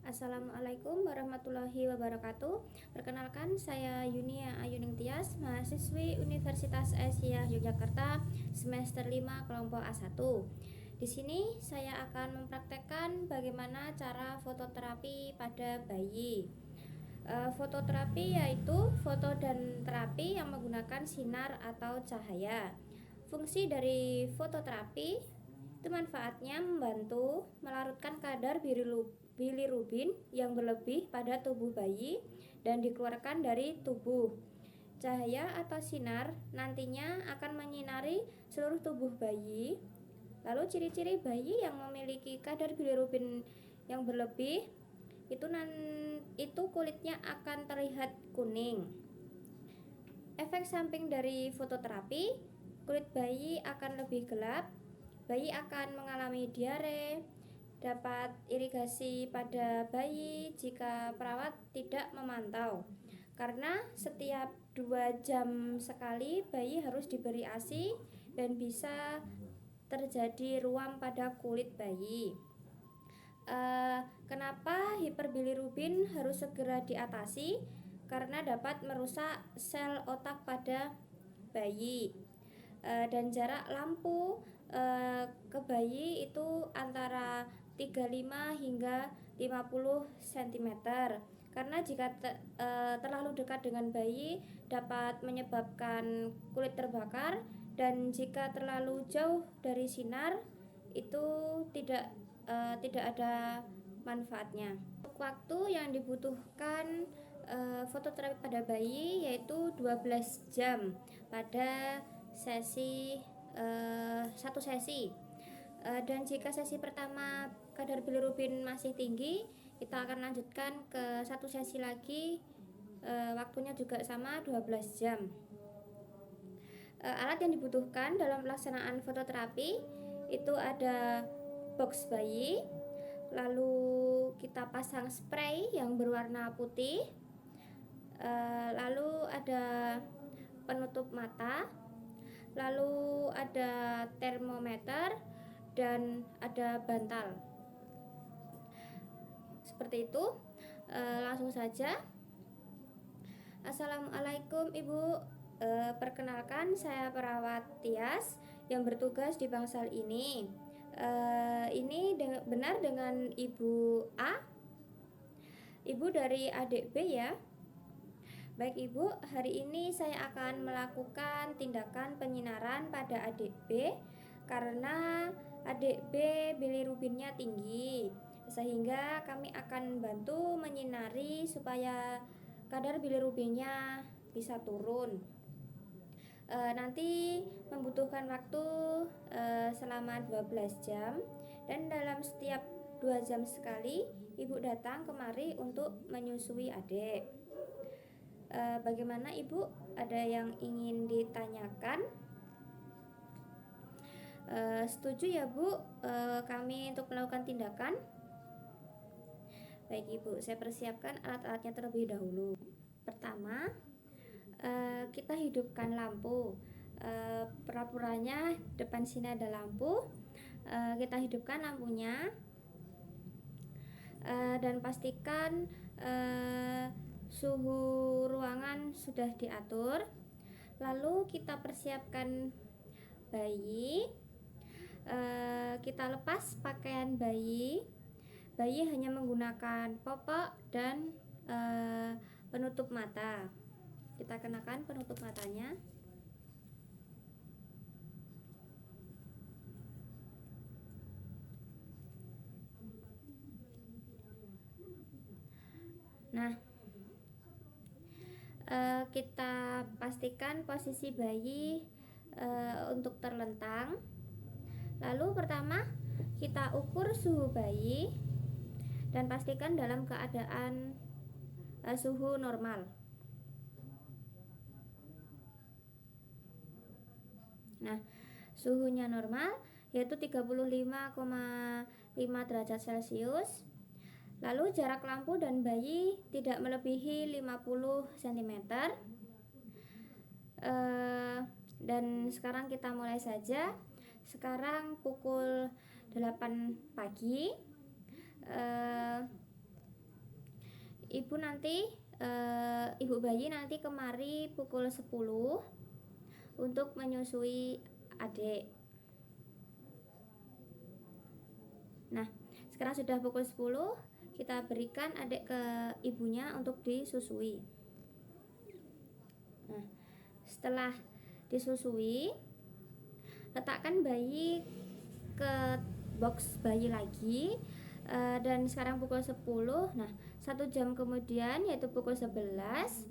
Assalamualaikum warahmatullahi wabarakatuh. Perkenalkan, saya Yunia Ayuning Tias, mahasiswi Universitas Asia Yogyakarta, semester 5 kelompok A1. Di sini saya akan mempraktekkan bagaimana cara fototerapi pada bayi. Fototerapi yaitu foto dan terapi yang menggunakan sinar atau cahaya. Fungsi dari fototerapi itu manfaatnya membantu melarutkan kadar bilirubin yang berlebih pada tubuh bayi dan dikeluarkan dari tubuh. Cahaya atau sinar nantinya akan menyinari seluruh tubuh bayi. Lalu ciri-ciri bayi yang memiliki kadar bilirubin yang berlebih itu kulitnya akan terlihat kuning. Efek samping dari fototerapi, kulit bayi akan lebih gelap, bayi akan mengalami diare, dapat irigasi pada bayi jika perawat tidak memantau. Karena setiap 2 jam sekali bayi harus diberi ASI dan bisa terjadi ruam pada kulit bayi. Kenapa hiperbilirubin harus segera diatasi? Karena dapat merusak sel otak pada bayi. Dan jarak lampu ke bayi itu antara 35 hingga 50 cm. Karena jika terlalu dekat dengan bayi dapat menyebabkan kulit terbakar, dan jika terlalu jauh dari sinar itu tidak ada manfaatnya. Waktu yang dibutuhkan fototerapi pada bayi yaitu 12 jam pada satu sesi. Dan jika sesi pertama kadar bilirubin masih tinggi, kita akan lanjutkan ke satu sesi lagi, waktunya juga sama 12 jam. Alat yang dibutuhkan dalam pelaksanaan fototerapi itu ada box bayi, lalu kita pasang spray yang berwarna putih, lalu ada penutup mata, lalu ada termometer, dan ada bantal. Seperti itu. Langsung saja. Assalamualaikum Ibu. Perkenalkan, saya perawat Tias yang bertugas di bangsal ini. Ini benar dengan Ibu A? Ibu dari adik B ya? Baik Ibu, hari ini saya akan melakukan tindakan penyinaran pada adik B karena adik B bilirubinnya tinggi, sehingga kami akan bantu menyinari supaya kadar bilirubinnya bisa turun. Nanti membutuhkan waktu selama 12 jam, dan dalam setiap 2 jam sekali Ibu datang kemari untuk menyusui adik. Bagaimana Ibu? Ada yang ingin ditanyakan? Setuju ya Bu, kami untuk melakukan tindakan? Baik Ibu, saya persiapkan alat-alatnya terlebih dahulu. Pertama, kita hidupkan lampu. Peraturannya depan sini ada lampu. Kita hidupkan lampunya, dan pastikan suhu ruangan sudah diatur. Lalu kita persiapkan bayi. Kita lepas pakaian bayi. Bayi hanya menggunakan popok dan penutup mata. Kita kenakan penutup matanya. Nah, kita pastikan posisi bayi untuk terlentang. Lalu pertama kita ukur suhu bayi dan pastikan dalam keadaan suhu normal. Nah, suhunya normal yaitu 35,5 derajat Celcius. Lalu jarak lampu dan bayi tidak melebihi 50 cm. Dan sekarang kita mulai saja. Sekarang pukul 8 pagi. ibu bayi nanti kemari pukul 10 untuk menyusui adik. Nah, sekarang sudah pukul 10, kita berikan adik ke ibunya untuk disusui. Nah, setelah disusui, letakkan bayi ke box bayi lagi. Dan sekarang pukul 10. Nah, 1 jam kemudian yaitu pukul 11,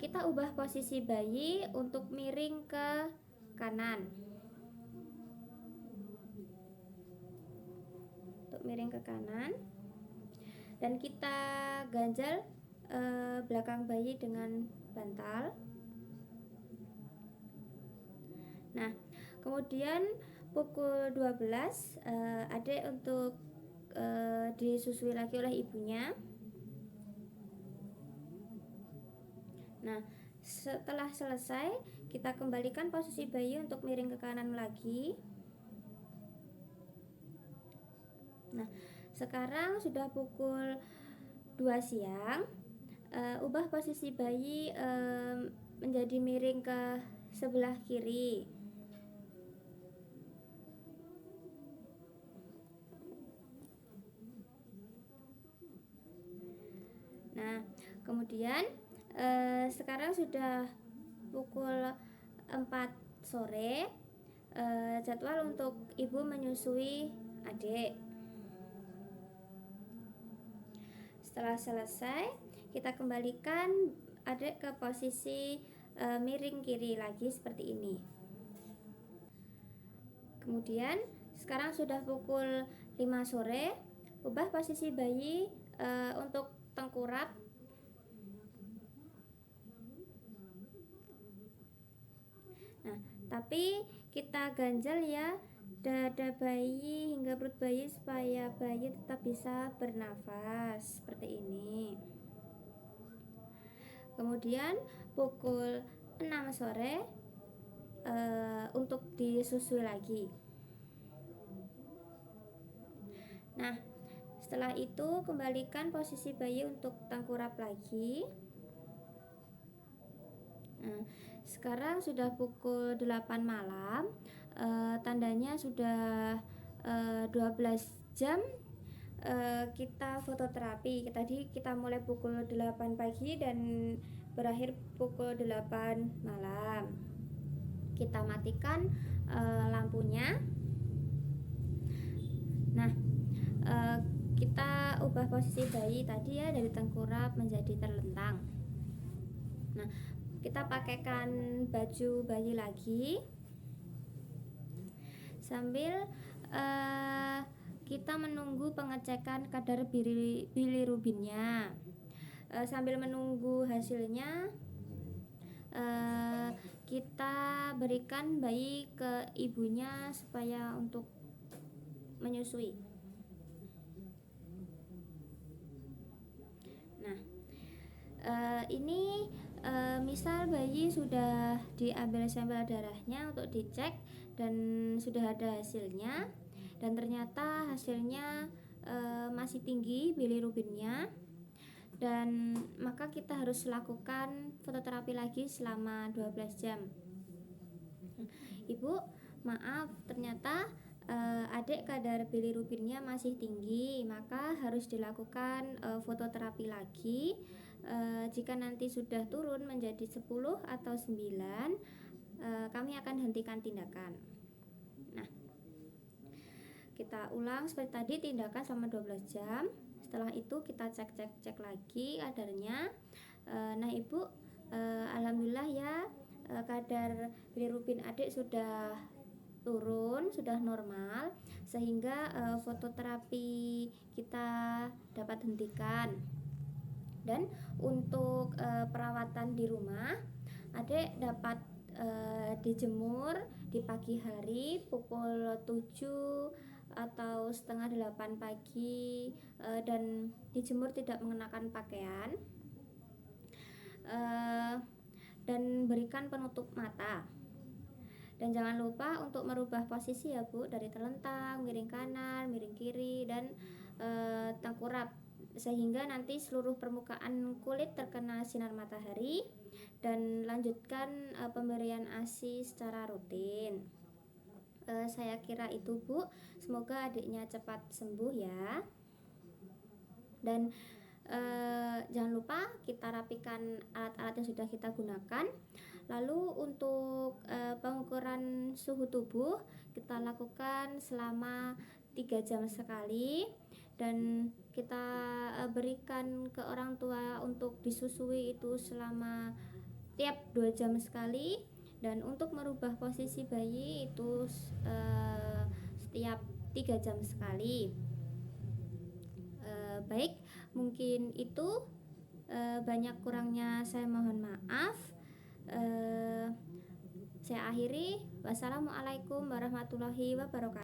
kita ubah posisi bayi untuk miring ke kanan. Dan kita ganjal belakang bayi dengan bantal. Nah, kemudian pukul 12 adik untuk disusui lagi oleh ibunya. Nah, setelah selesai, kita kembalikan posisi bayi untuk miring ke kanan lagi. Nah, sekarang sudah pukul 2 siang. Ubah posisi bayi menjadi miring ke sebelah kiri. Nah, kemudian sekarang sudah pukul 4 sore. Jadwal untuk ibu menyusui adik. Setelah selesai, kita kembalikan adik ke posisi miring kiri lagi seperti ini. Kemudian sekarang sudah pukul 5 sore. Ubah posisi bayi untuk tengkurap. Nah, tapi kita ganjal ya dada bayi hingga perut bayi supaya bayi tetap bisa bernafas seperti ini. Kemudian pukul 6 sore untuk disusui lagi. Nah, setelah itu kembalikan posisi bayi untuk tengkurap lagi. Nah, sekarang sudah pukul 8 malam. Tandanya sudah 12 jam kita fototerapi. Tadi kita mulai pukul 8 pagi dan berakhir pukul 8 malam. Kita matikan lampunya. Nah, kita ubah posisi bayi tadi ya, dari tengkurap menjadi terlentang. Nah, kita pakaikan baju bayi lagi sambil kita menunggu pengecekan kadar bilirubinnya. Sambil menunggu hasilnya, kita berikan bayi ke ibunya supaya untuk menyusui. Nah, ini misal bayi sudah diambil sampel darahnya untuk dicek dan sudah ada hasilnya, dan ternyata hasilnya masih tinggi bilirubinnya, dan maka kita harus lakukan fototerapi lagi selama 12 jam. Ibu, maaf, ternyata adik kadar bilirubinnya masih tinggi, maka harus dilakukan fototerapi lagi. Jika nanti sudah turun menjadi 10 atau 9, kami akan hentikan tindakan. Nah, kita ulang seperti tadi, tindakan selama 12 jam. Setelah itu kita cek lagi kadarnya. Nah, ibu, alhamdulillah ya, kadar bilirubin adik sudah turun, sudah normal, sehingga fototerapi kita dapat hentikan. Dan untuk perawatan di rumah, adik dapat dijemur di pagi hari pukul 7 atau setengah 8 pagi, dan dijemur tidak mengenakan pakaian, dan berikan penutup mata. Dan jangan lupa untuk merubah posisi ya Bu, dari terlentang, miring kanan, miring kiri, dan tengkurap sehingga nanti seluruh permukaan kulit terkena sinar matahari, dan lanjutkan pemberian ASI secara rutin. Saya kira itu, Bu. Semoga adiknya cepat sembuh ya. Dan jangan lupa kita rapikan alat-alat yang sudah kita gunakan. Lalu untuk pengukuran suhu tubuh kita lakukan selama 3 jam sekali, dan kita berikan ke orang tua untuk disusui itu selama tiap 2 jam sekali, dan untuk merubah posisi bayi itu setiap 3 jam sekali. Baik, mungkin itu. Banyak kurangnya saya mohon maaf. Saya akhiri. Wassalamualaikum warahmatullahi wabarakatuh.